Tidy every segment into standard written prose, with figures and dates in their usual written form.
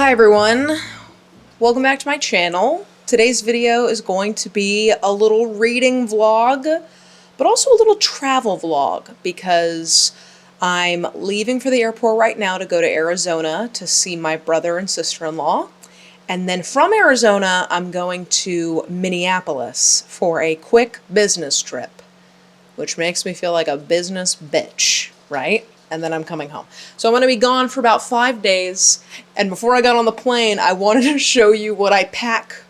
Hi everyone, welcome back to my channel. Today's video is going to be a little reading vlog, but also a little travel vlog because I'm leaving for the airport right now to go to Arizona to see my brother and sister-in-law. And then from Arizona, I'm going to Minneapolis for a quick business trip, which makes me feel like a business bitch, right? And then I'm coming home. So I'm going to be gone for about 5 days. And before I got on the plane, I wanted to show you what I pack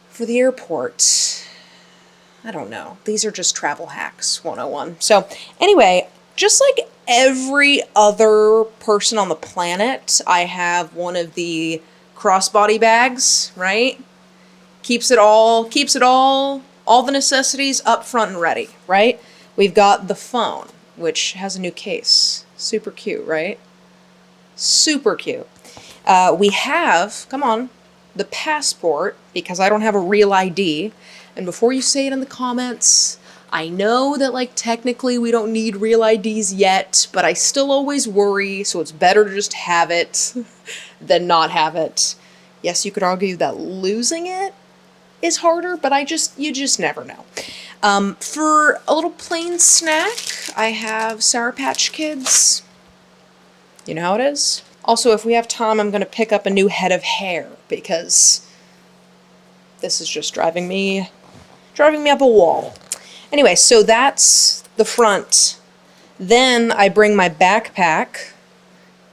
for the airport. I don't know. These are just travel hacks 101. So anyway, just like every other person on the planet, I have one of the crossbody bags, right? Keeps it all the necessities up front and ready, right? We've got the phone, which has a new case. Super cute, right? Super cute. We have, come on, the passport, because I don't have a real ID. And before you say it in the comments, I know that like technically we don't need real IDs yet, but I still always worry, so it's better to just have it than not have it. Yes, you could argue that losing it is harder, but you just never know. For a little plain snack, I have Sour Patch Kids. You know how it is? Also, if we have time, I'm going to pick up a new head of hair because this is just driving me up a wall. Anyway, so that's the front. Then I bring my backpack.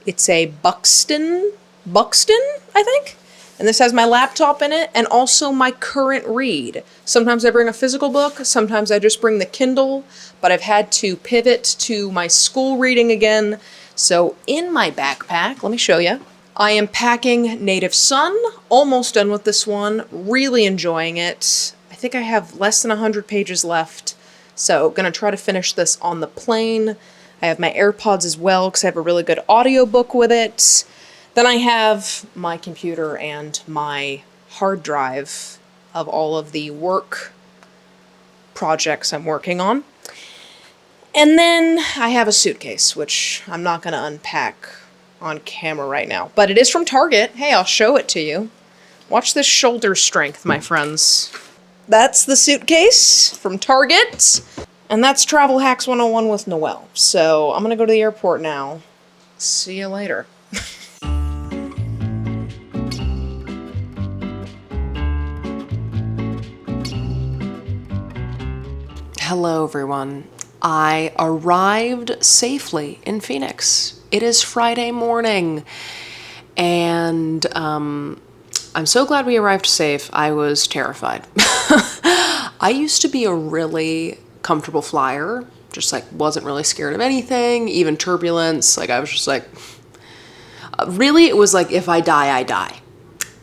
It's a Buxton, I think? And this has my laptop in it and also my current read. Sometimes I bring a physical book, sometimes I just bring the Kindle, but I've had to pivot to my school reading again. So in my backpack, let me show you. I am packing Native Son, almost done with this one, really enjoying it. I think I have less than 100 pages left, so gonna try to finish this on the plane. I have my AirPods as well because I have a really good audiobook with it. Then I have my computer and my hard drive of all of the work projects I'm working on. And then I have a suitcase, which I'm not going to unpack on camera right now. But it is from Target. Hey, I'll show it to you. Watch this shoulder strength, my friends. That's the suitcase from Target. And that's Travel Hacks 101 with Noelle. So I'm going to go to the airport now. See you later. Hello everyone. I arrived safely in Phoenix. It is Friday morning and I'm so glad we arrived safe. I was terrified. I used to be a really comfortable flyer, just like wasn't really scared of anything, even turbulence. Like I was just like, really it was like if I die, I die,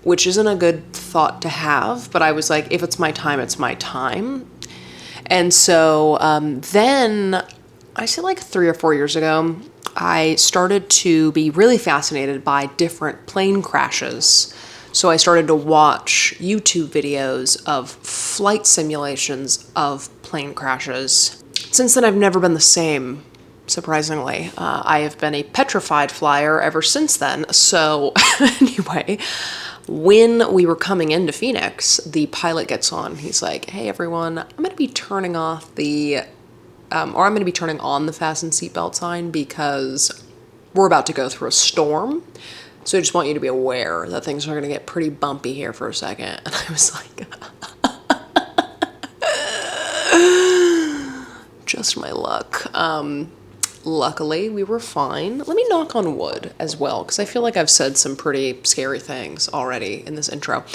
which isn't a good thought to have, but I was like, if it's my time, it's my time. And so then, I say like 3 or 4 years ago, I started to be really fascinated by different plane crashes. So I started to watch YouTube videos of flight simulations of plane crashes. Since then, I've never been the same, surprisingly. I have been a petrified flyer ever since then. So anyway, when we were coming into Phoenix, the pilot gets on. He's like, hey, everyone, I'm going to be turning off the, I'm going to be turning on the fasten seatbelt sign because we're about to go through a storm. So I just want you to be aware that things are going to get pretty bumpy here for a second. And I was like, just my luck. Luckily, we were fine. Let me knock on wood as well, because I feel like I've said some pretty scary things already in this intro.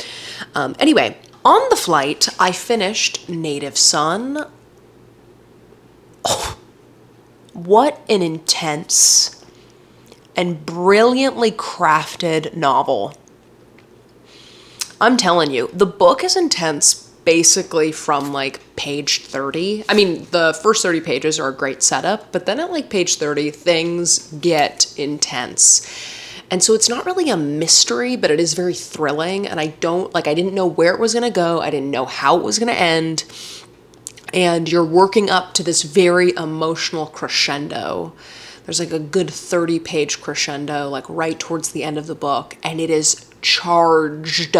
Anyway, on the flight, I finished Native Son. Oh, what an intense and brilliantly crafted novel. I'm telling you, the book is intense basically from like page 30. I mean, the first 30 pages are a great setup, but then at like page 30, things get intense. And so it's not really a mystery, but it is very thrilling. And I didn't know where it was going to go. I didn't know how it was going to end. And you're working up to this very emotional crescendo There's like a good 30-page crescendo, like right towards the end of the book, and it is charged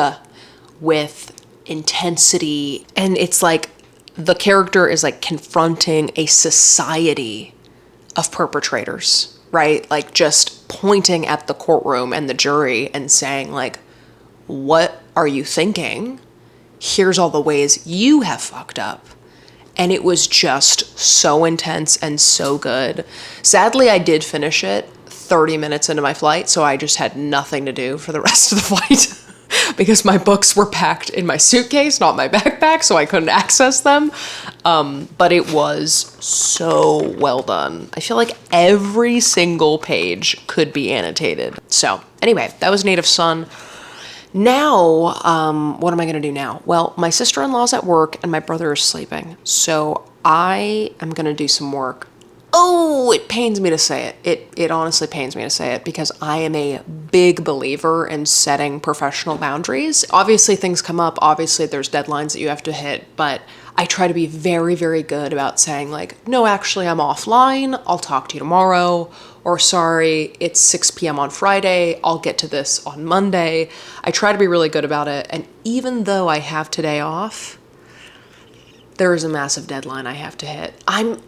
with intensity. And it's like the character is like confronting a society of perpetrators, right? Like just pointing at the courtroom and the jury and saying like, what are you thinking? Here's all the ways you have fucked up. And it was just so intense and so good. Sadly, I did finish it 30 minutes into my flight, so I just had nothing to do for the rest of the flight because my books were packed in my suitcase, not my backpack, so I couldn't access them. But it was so well done. I feel like every single page could be annotated. So anyway, that was Native Son. Now, what am I going to do now? Well, my sister-in-law's at work and my brother is sleeping. So I am going to do some work. Oh, it pains me to say it. It honestly pains me to say it because I am a big believer in setting professional boundaries. Obviously, things come up. Obviously, there's deadlines that you have to hit. But I try to be very, very good about saying like, no, actually, I'm offline. I'll talk to you tomorrow. Or sorry, it's 6 p.m. on Friday, I'll get to this on Monday. I try to be really good about it. And even though I have today off, there is a massive deadline I have to hit. I'm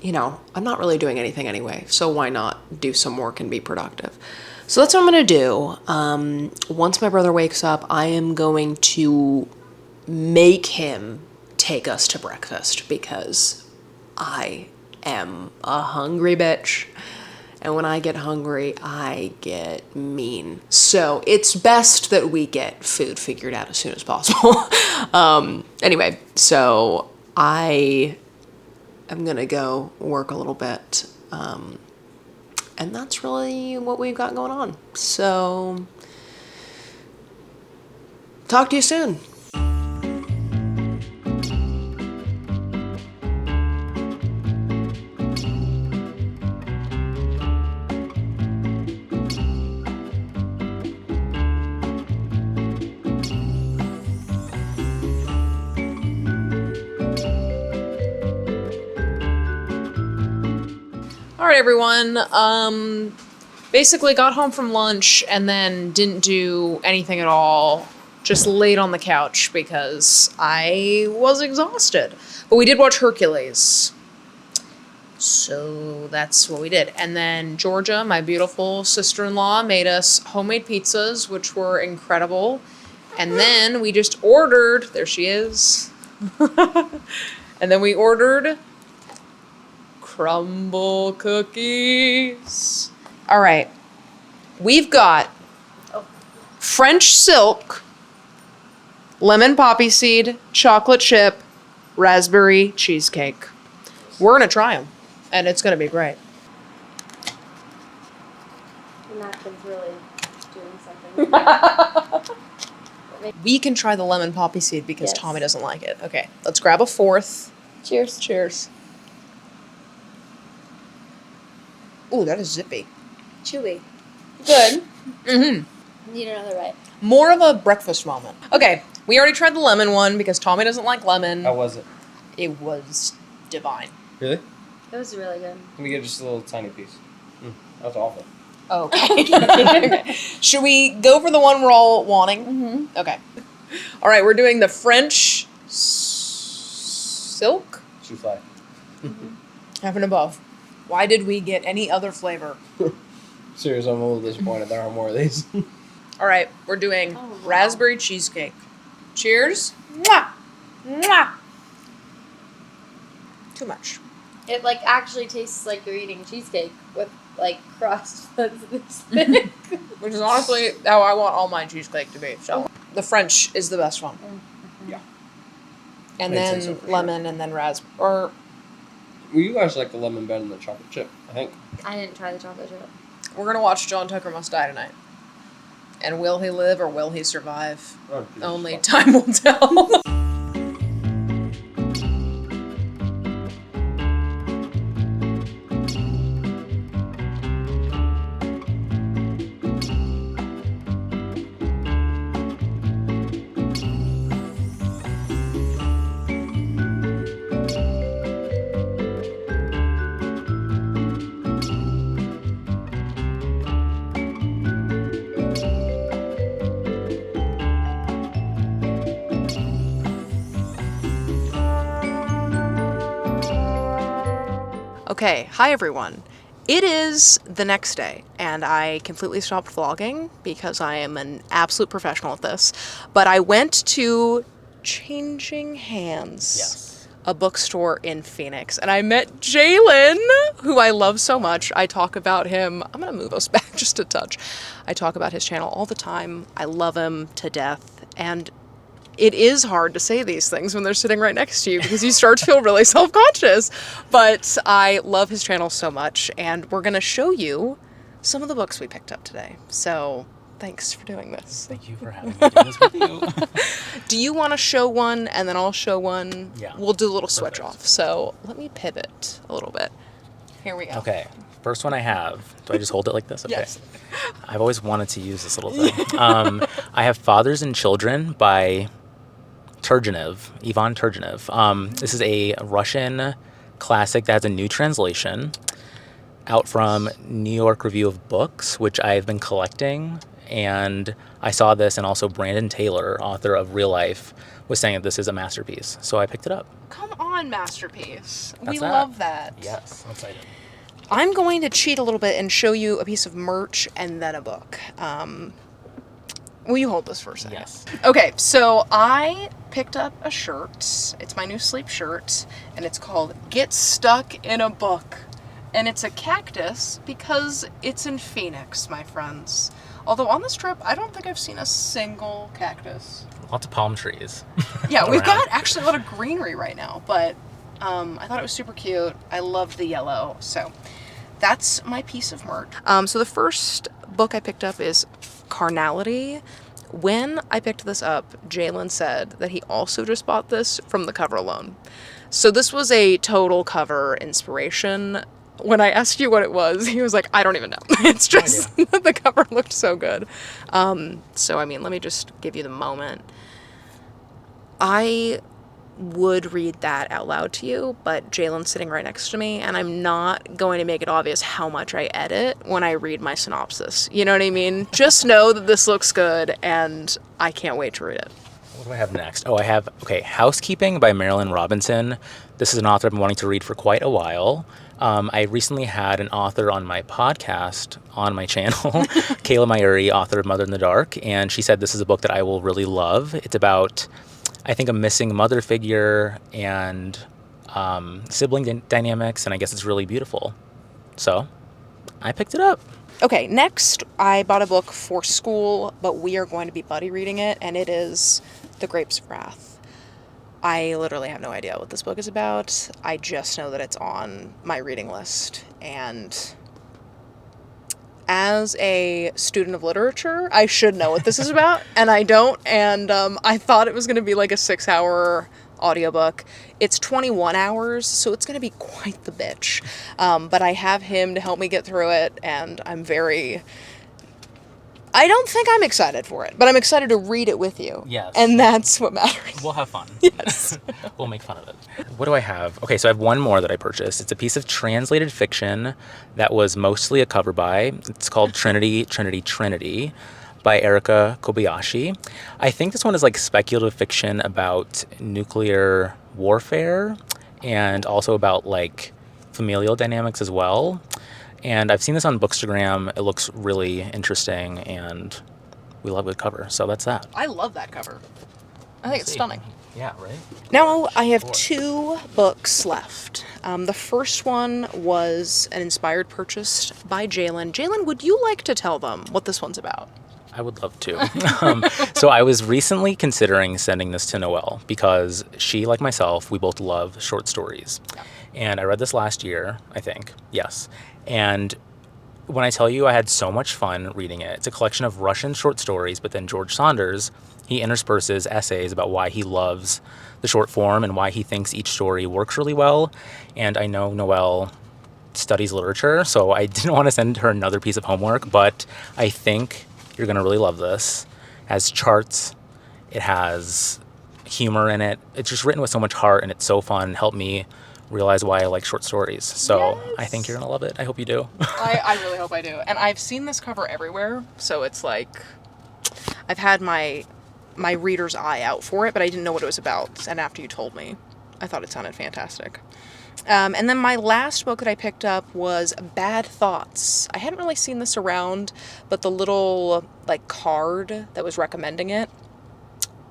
not really doing anything anyway, so why not do some work and be productive? So that's what I'm gonna do. Once my brother wakes up, I am going to make him take us to breakfast because I am a hungry bitch. And when I get hungry, I get mean. So it's best that we get food figured out as soon as possible. Anyway, so I am gonna go work a little bit. And that's really what we've got going on. So talk to you soon. All right, everyone. Basically got home from lunch and then didn't do anything at all. Just laid on the couch because I was exhausted. But we did watch Hercules. So that's what we did. And then Georgia, my beautiful sister-in-law, made us homemade pizzas, which were incredible. And then we just ordered, there she is. And then we ordered crumble cookies. All right. We've got French silk, lemon poppy seed, chocolate chip, raspberry cheesecake. We're going to try them, and it's going to be great. The napkin's really doing something. We can try the lemon poppy seed because Yes. Tommy doesn't like it. Okay, let's grab a fourth. Cheers. Cheers. Ooh, that is zippy. Chewy. Good. Mm-hmm. Need another bite. More of a breakfast moment. Okay, we already tried the lemon one because Tommy doesn't like lemon. How was it? It was divine. Really? It was really good. Let me get just a little tiny piece. That was awful. Okay. Okay. Should we go for the one we're all wanting? Mm-hmm. Okay. All right, we're doing the French silk, Souffle. half and above. Why did we get any other flavor? Seriously, I'm a little disappointed there are more of these. All right, we're doing Oh, wow. raspberry cheesecake. Cheers. Mwah! Mwah! Too much. It like actually tastes like you're eating cheesecake with like crust that's this thick. Which is honestly how I want all my cheesecake to be. So the French is the best one. Yeah. And I'd say then so for sure. lemon and then raspberry. Or Well, you guys like the lemon better than the chocolate chip, I think. I didn't try the chocolate chip. we're going to watch John Tucker Must Die tonight. And will he live or will he survive? Oh, Jesus Only fuck. time will tell. Okay, hi everyone. It is the next day, and I completely stopped vlogging because I am an absolute professional at this. But I went to Changing Hands, Yes. a bookstore in Phoenix, and I met Jalen, who I love so much. I talk about him. I'm gonna move us back just a touch. I talk about his channel all the time. I love him to death, and it is hard to say these things when they're sitting right next to you because you start to feel really self-conscious. But I love his channel so much, and we're going to show you some of the books we picked up today. So thanks for doing this. Thank you for having me do this with you. Do you want to show one and then I'll show one? Yeah. We'll do a little switch Perfect. off. So let me pivot a little bit. Here we go. Okay. First one I have. Do I just hold it like this? Okay. Yes. I've always wanted to use this little thing. I have Fathers and Children by Ivan Turgenev. This is a Russian classic that has a new translation out from New York Review of Books, which I've been collecting. And I saw this, and also Brandon Taylor, author of Real Life, was saying that this is a masterpiece. So I picked it up. Come on, masterpiece. We That's that. love that. Yes, I'm excited. I'm going to cheat a little bit and show you a piece of merch and then a book. Will you hold this for a second? Yes. Okay, so I picked up a shirt. It's my new sleep shirt, and it's called Get Stuck in a Book. And it's a cactus because it's in Phoenix, my friends. Although on this trip, I don't think I've seen a single cactus. Lots of palm trees. Yeah, we've around. got actually a lot of greenery right now, but I thought it was super cute. I loved the yellow, so that's my piece of merch. So the first book I picked up is Carnality. When I picked this up, Jalen said that he also just bought this from the cover alone. So this was a total cover inspiration. When I asked you what it was, he was like, I don't even know. It's just the cover looked so good. So, I mean, let me just give you the moment. I would read that out loud to you, but Jalen's sitting right next to me, and I'm not going to make it obvious how much I edit when I read my synopsis. You know what I mean? Just know that this looks good, and I can't wait to read it. What do I have next? Oh, I have, Housekeeping by Marilyn Robinson. This is an author I've been wanting to read for quite a while. I recently had an author on my podcast, on my channel, Kayla Mayuri, author of Mother in the Dark, and she said this is a book that I will really love. It's about, I think, a missing mother figure and sibling dynamics, and I guess it's really beautiful. So I picked it up. Okay, next I bought a book for school, but we are going to be buddy reading it, and it is The Grapes of Wrath. I literally have no idea what this book is about. I just know that it's on my reading list, and as a student of literature, I should know what this is about, and I don't, and I thought it was going to be like a 6-hour audiobook. It's 21 hours, so it's going to be quite the bitch, but I have him to help me get through it, and I don't think I'm excited for it, but I'm excited to read it with you. Yes. And that's what matters. We'll have fun. Yes. We'll make fun of it. What do I have? Okay, so I have one more that I purchased. It's a piece of translated fiction that was mostly a cover by. It's called Trinity, Trinity, Trinity by Erika Kobayashi. I think this one is like speculative fiction about nuclear warfare and also about like familial dynamics as well. And I've seen this on Bookstagram. It looks really interesting, and we love the cover. So that's that. I love that cover. I think it's stunning. Yeah, right? Now I have 2 books left. The first one was an inspired purchase by Jalen. Jalen, would you like to tell them what this one's about? I would love to. So I was recently considering sending this to Noelle because she, like myself, we both love short stories. Yeah. And I read this last year, I think. Yes. And when I tell you I had so much fun reading it, it's a collection of Russian short stories, but then George Saunders, he intersperses essays about why he loves the short form and why he thinks each story works really well. And I know Noelle studies literature, so I didn't want to send her another piece of homework, but I think you're going to really love this. It has charts. It has humor in it. It's just written with so much heart, and it's so fun. It helped me realize why I like short stories. So Yes. I think you're going to love it. I hope you do. I really hope I do. And I've seen this cover everywhere, so it's like I've had my reader's eye out for it, but I didn't know what it was about. And after you told me, I thought it sounded fantastic. And then my last book that I picked up was Bad Thoughts. I hadn't really seen this around, but the little, like, card that was recommending it,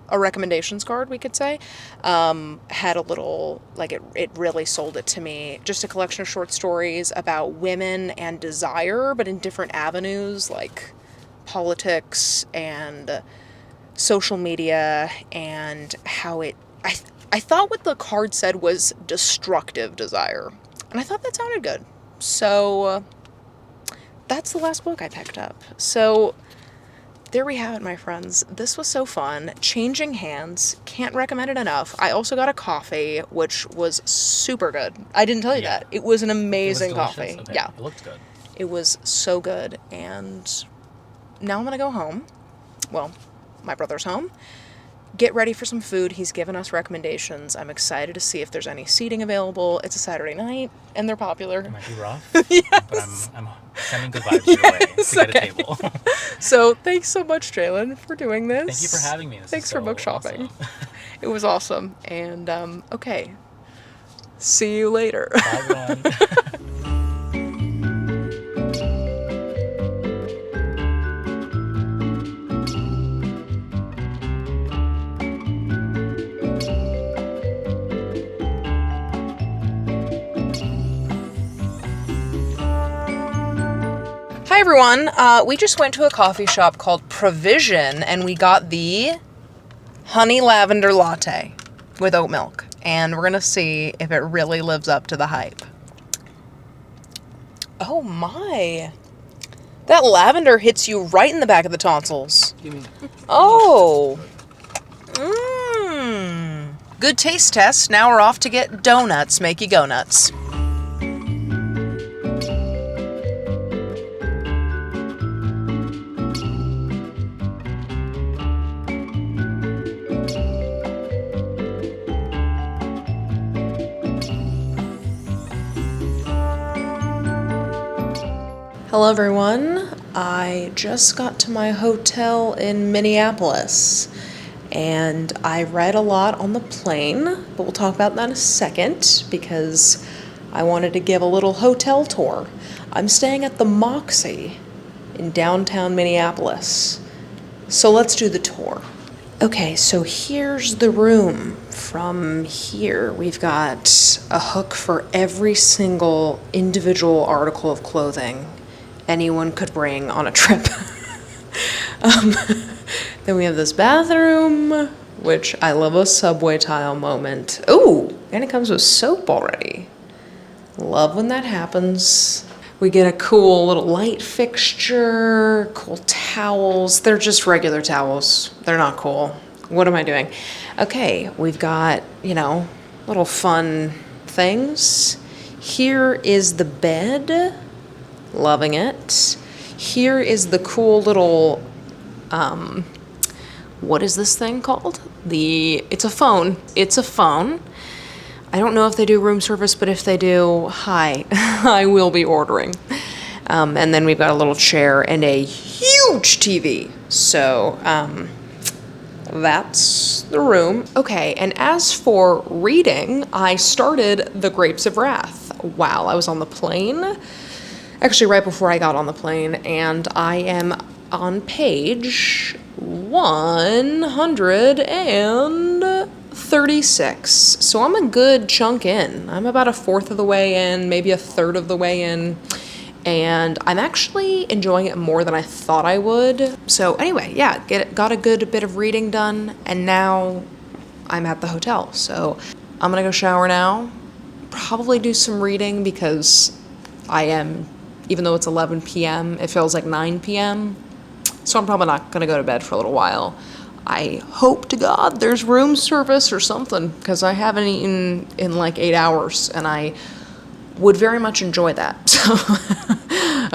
a recommendations card, we could say, had a little, like, it really sold it to me. Just a collection of short stories about women and desire, but in different avenues, like politics and social media, and how I thought what the card said was destructive desire, and I thought that sounded good. So that's the last book I picked up. So there we have it, my friends. This was so fun. Changing hands. Can't recommend it enough. I also got a coffee, which was super good. I didn't tell you Yeah. that. It was an amazing It was delicious? coffee. Okay. Yeah. It looked good. It was so good. And now I'm going to go home. Well, my brother's home. Get ready for some food. He's given us recommendations. I'm excited to see if there's any seating available. It's a Saturday night, and they're popular. It might be rough, but I'm sending good vibes your way to get a table. So thanks so much, Jalen, for doing this. Thank you for having me. This Thanks is for so book shopping. awesome. It was awesome. And, okay. See you later. Bye, everyone. Hi, everyone. We just went to a coffee shop called Provision, and we got the honey lavender latte with oat milk. And we're going to see if it really lives up to the hype. Oh, my. That lavender hits you right in the back of the tonsils. Oh. Mmm. Good taste test. Now we're off to get donuts. Make you go nuts. Hello everyone, I just got to my hotel in Minneapolis and I read a lot on the plane, but we'll talk about that in a second because I wanted to give a little hotel tour. I'm staying at the Moxie in downtown Minneapolis, so let's do the tour. Okay, so here's the room. From here, we've got a hook for every single individual article of clothing anyone could bring on a trip. Then we have this bathroom, which I love a subway tile moment. Ooh, and it comes with soap already. Love when that happens. We get a cool little light fixture, cool towels. They're just regular towels. They're not cool. What am I doing? Okay, we've got, little fun things. Here is the bed. Loving it. Here is the cool little, what is this thing called? It's a phone. It's a phone. I don't know if they do room service, but if they do, hi, I will be ordering. And then we've got a little chair and a huge TV. So, that's the room. Okay, and as for reading, I started The Grapes of Wrath while I was on the plane. Actually, right before I got on the plane, and I am on page 136. So I'm a good chunk in. I'm about a fourth of the way in, maybe a third of the way in, and I'm actually enjoying it more than I thought I would. So anyway, yeah, got a good bit of reading done, and now I'm at the hotel. So I'm gonna go shower now, probably do some reading because even though it's 11 p.m., it feels like 9 p.m., so I'm probably not going to go to bed for a little while. I hope to God there's room service or something, because I haven't eaten in like 8 hours, and I would very much enjoy that. So,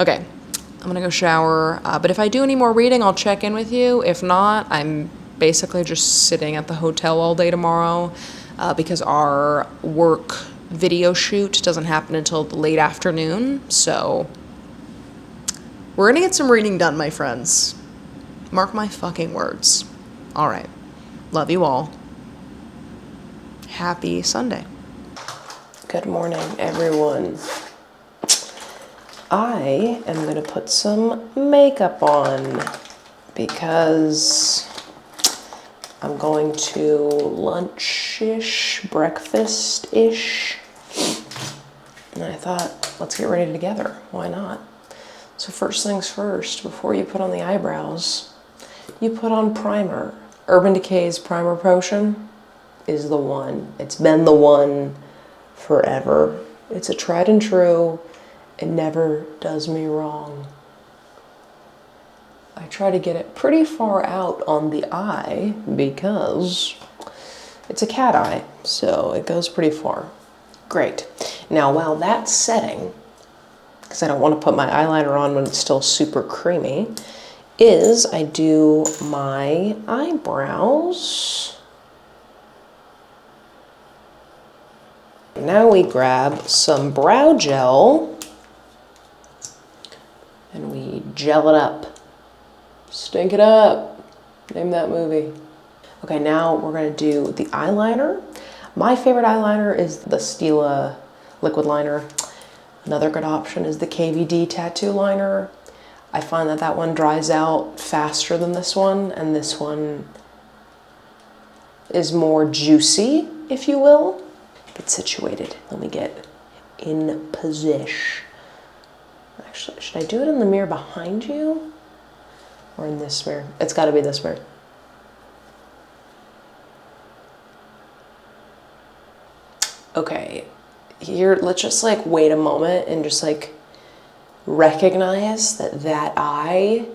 okay, I'm going to go shower, but if I do any more reading, I'll check in with you. If not, I'm basically just sitting at the hotel all day tomorrow, because our work video shoot doesn't happen until the late afternoon, so we're gonna get some reading done, my friends. Mark my fucking words. All right. Love you all. happy Sunday. Good morning, everyone. I am going to put some makeup on because I'm going to lunch-ish, breakfast-ish. And I thought, let's get ready together. Why not? So first things first, before you put on the eyebrows, you put on primer. Urban Decay's Primer Potion is the one. It's been the one forever. It's a tried and true. It never does me wrong. I try to get it pretty far out on the eye because it's a cat eye, so it goes pretty far. Great. Now, while that's setting, because I don't want to put my eyeliner on when it's still super creamy, is I do my eyebrows. Now we grab some brow gel and we gel it up. Stink it up. Name that movie. Okay, now we're gonna do the eyeliner. My favorite eyeliner is the Stila liquid liner. Another good option is the KVD tattoo liner. I find that that one dries out faster than this one, and this one is more juicy, if you will. Get situated. Let me get in position. Actually, should I do it in the mirror behind you? Or in this mirror? It's gotta be this mirror. Okay, here, let's just like wait a moment and just like recognize that that eye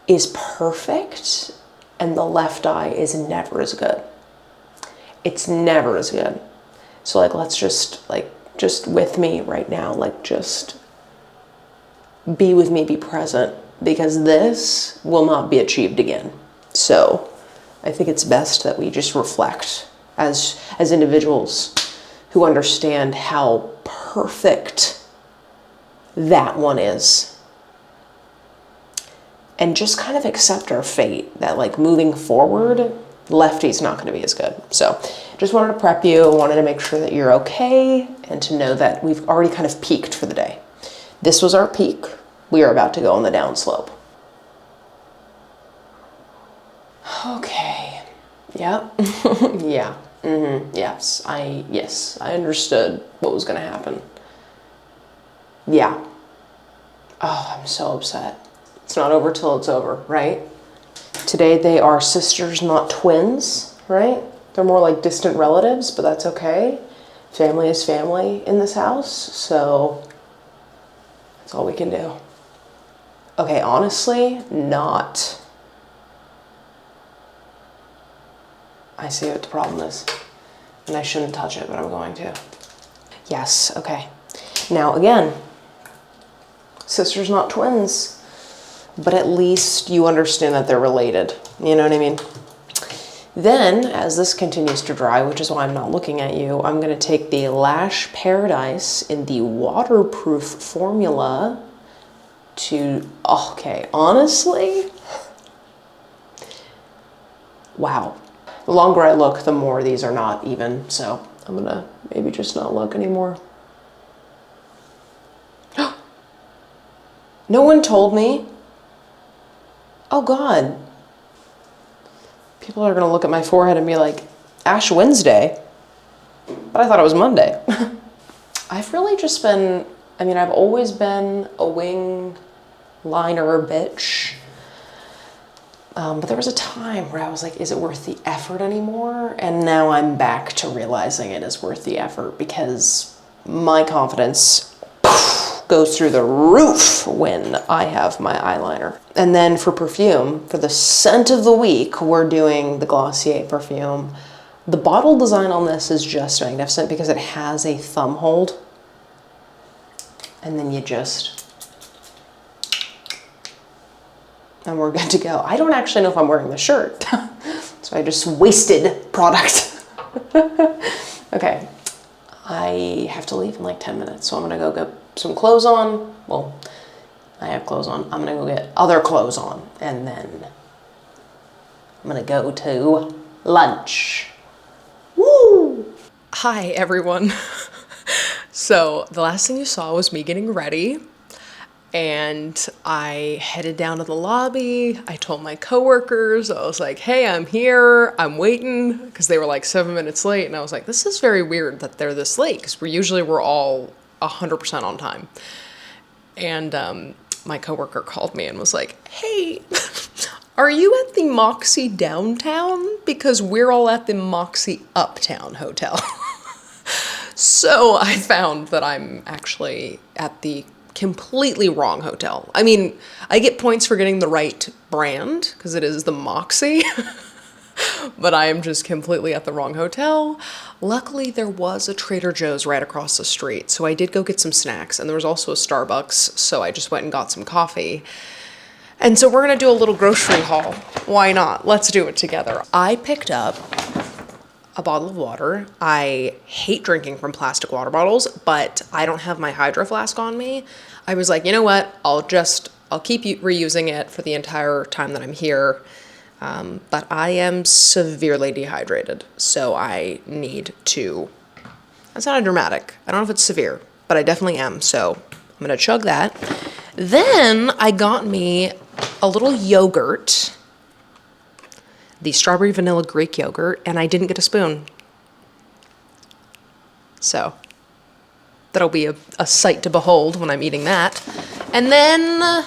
is perfect and the left eye is never as good. It's never as good. So like, let's just with me right now, like just be with me, be present, because this will not be achieved again. So I think it's best that we just reflect as individuals who understand how perfect that one is. And just kind of accept our fate that like moving forward, lefty's not going to be as good. So just wanted to prep you, wanted to make sure that you're okay and to know that we've already kind of peaked for the day. This was our peak. We are about to go on the downslope. Okay. Yep. Yeah. Yes. I understood what was going to happen. Yeah. Oh, I'm so upset. It's not over till it's over, right? Today they are sisters, not twins, right? They're more like distant relatives, but that's okay. Family is family in this house, so that's all we can do. Okay, honestly, not. I see what the problem is, and I shouldn't touch it, but I'm going to. Yes, okay. Now again, sisters, not twins, but at least you understand that they're related. You know what I mean? Then, as this continues to dry, which is why I'm not looking at you, I'm gonna take the Lash Paradise in the waterproof formula to, okay, honestly, wow. The longer I look, the more these are not even, so I'm gonna maybe just not look anymore. No one told me. Oh God. People are gonna look at my forehead and be like, Ash Wednesday? But I thought it was Monday. I've really just been, I mean, I've always been a wing liner bitch. But there was a time where I was like, is it worth the effort anymore? And now I'm back to realizing it is worth the effort because my confidence goes through the roof when I have my eyeliner. And then for perfume, for the scent of the week, we're doing the Glossier perfume. The bottle design on this is just magnificent because it has a thumb hold. And then you just, and we're good to go. I don't actually know if I'm wearing the shirt. So I just wasted product. Okay, I have to leave in like 10 minutes. So I'm gonna go get some clothes on. Well, I have clothes on. I'm gonna go get other clothes on. And then I'm gonna go to lunch. Woo! Hi, everyone. So, the last thing you saw was me getting ready, and I headed down to the lobby. I told my coworkers, I was like, hey, I'm here, I'm waiting, because they were like 7 minutes late, and I was like, this is very weird that they're this late, because we're all 100% on time. And my coworker called me and was like, hey, are you at the Moxie downtown? Because we're all at the Moxie Uptown Hotel. So I found that I'm actually at the completely wrong hotel. I mean, I get points for getting the right brand, because it is the Moxie, but I am just completely at the wrong hotel. Luckily, there was a Trader Joe's right across the street, so I did go get some snacks, and there was also a Starbucks, so I just went and got some coffee. And so we're gonna do a little grocery haul. Why not? Let's do it together. I picked up a bottle of water. I hate drinking from plastic water bottles, but I don't have my Hydro Flask on me. I was like, you know what? I'll keep reusing it for the entire time that I'm here. But I am severely dehydrated, so I need to. That's not dramatic. I don't know if it's severe, but I definitely am. So I'm gonna chug that. Then I got me a little yogurt, the strawberry vanilla Greek yogurt, and I didn't get a spoon. So that'll be a sight to behold when I'm eating that. And then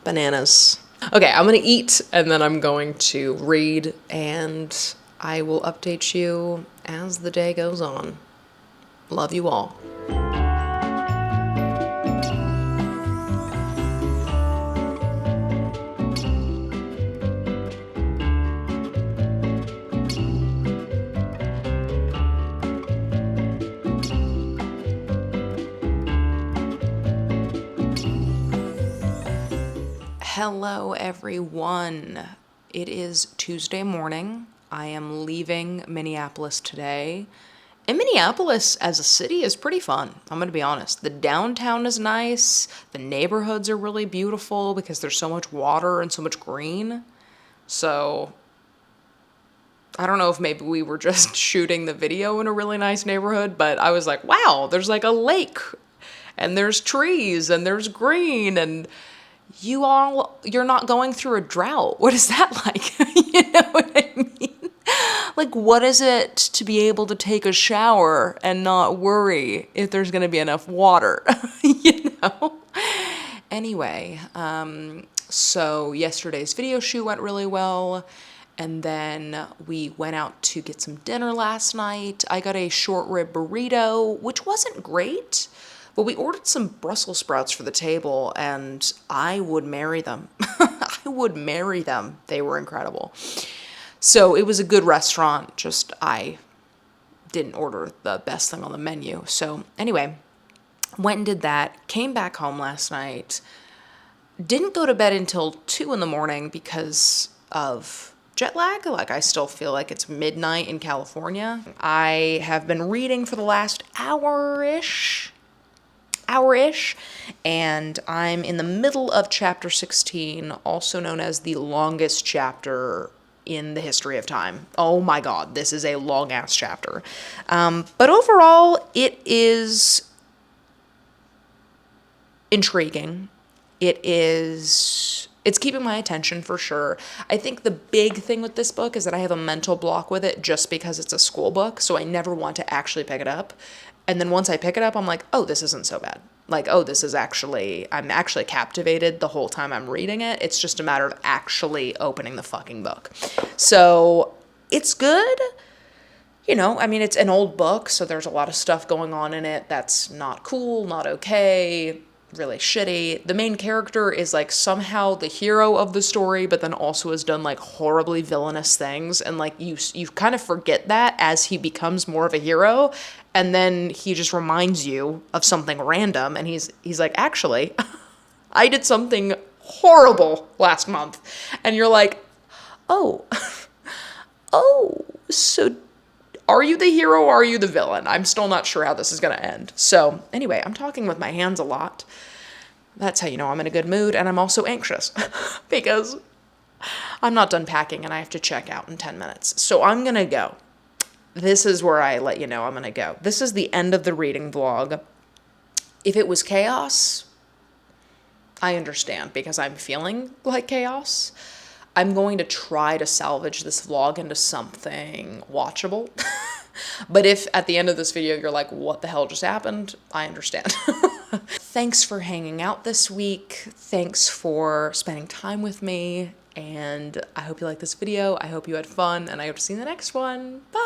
bananas. Okay, I'm gonna eat and then I'm going to read, and I will update you as the day goes on. Love you all. Hello, everyone. It is Tuesday morning. I am leaving Minneapolis today. And Minneapolis as a city is pretty fun. I'm going to be honest. The downtown is nice. The neighborhoods are really beautiful because there's so much water and so much green. So I don't know if maybe we were just shooting the video in a really nice neighborhood, but I was like, wow, there's like a lake and there's trees and there's green, and you're not going through a drought. What is that like? You know what I mean? Like, what is it to be able to take a shower and not worry if there's going to be enough water? You know? Anyway, so yesterday's video shoot went really well. And then we went out to get some dinner last night. I got a short rib burrito, which wasn't great. But we ordered some Brussels sprouts for the table, and I would marry them. I would marry them. They were incredible. So it was a good restaurant, just I didn't order the best thing on the menu. So anyway, went and did that, came back home last night, didn't go to bed until 2 in the morning because of jet lag. Like, I still feel like it's midnight in California. I have been reading for the last hour-ish, and I'm in the middle of chapter 16, also known as the longest chapter in the history of time. Oh my god, this is a long-ass chapter. But overall, it is intriguing. It's keeping my attention for sure. I think the big thing with this book is that I have a mental block with it just because it's a school book, so I never want to actually pick it up. And then once I pick it up, I'm like, oh, this isn't so bad. Like, oh, I'm actually captivated the whole time I'm reading it. It's just a matter of actually opening the fucking book. So it's good. You know, I mean, it's an old book, so there's a lot of stuff going on in it that's not cool, not okay, really shitty. The main character is like somehow the hero of the story, but then also has done like horribly villainous things, and like you kind of forget that as he becomes more of a hero, and then he just reminds you of something random, and he's like, actually, I did something horrible last month, and you're like, oh, so are you the hero or are you the villain? I'm still not sure how this is going to end. So anyway, I'm talking with my hands a lot. That's how you know I'm in a good mood. And I'm also anxious because I'm not done packing and I have to check out in 10 minutes. So I'm going to go. this is where I let you know I'm gonna go. This is the end of the reading vlog. If it was chaos, I understand because I'm feeling like chaos. I'm going to try to salvage this vlog into something watchable. But if at the end of this video you're like, what the hell just happened? I understand. Thanks for hanging out this week. Thanks for spending time with me. And I hope you liked this video. I hope you had fun, and I hope to see you in the next one. Bye!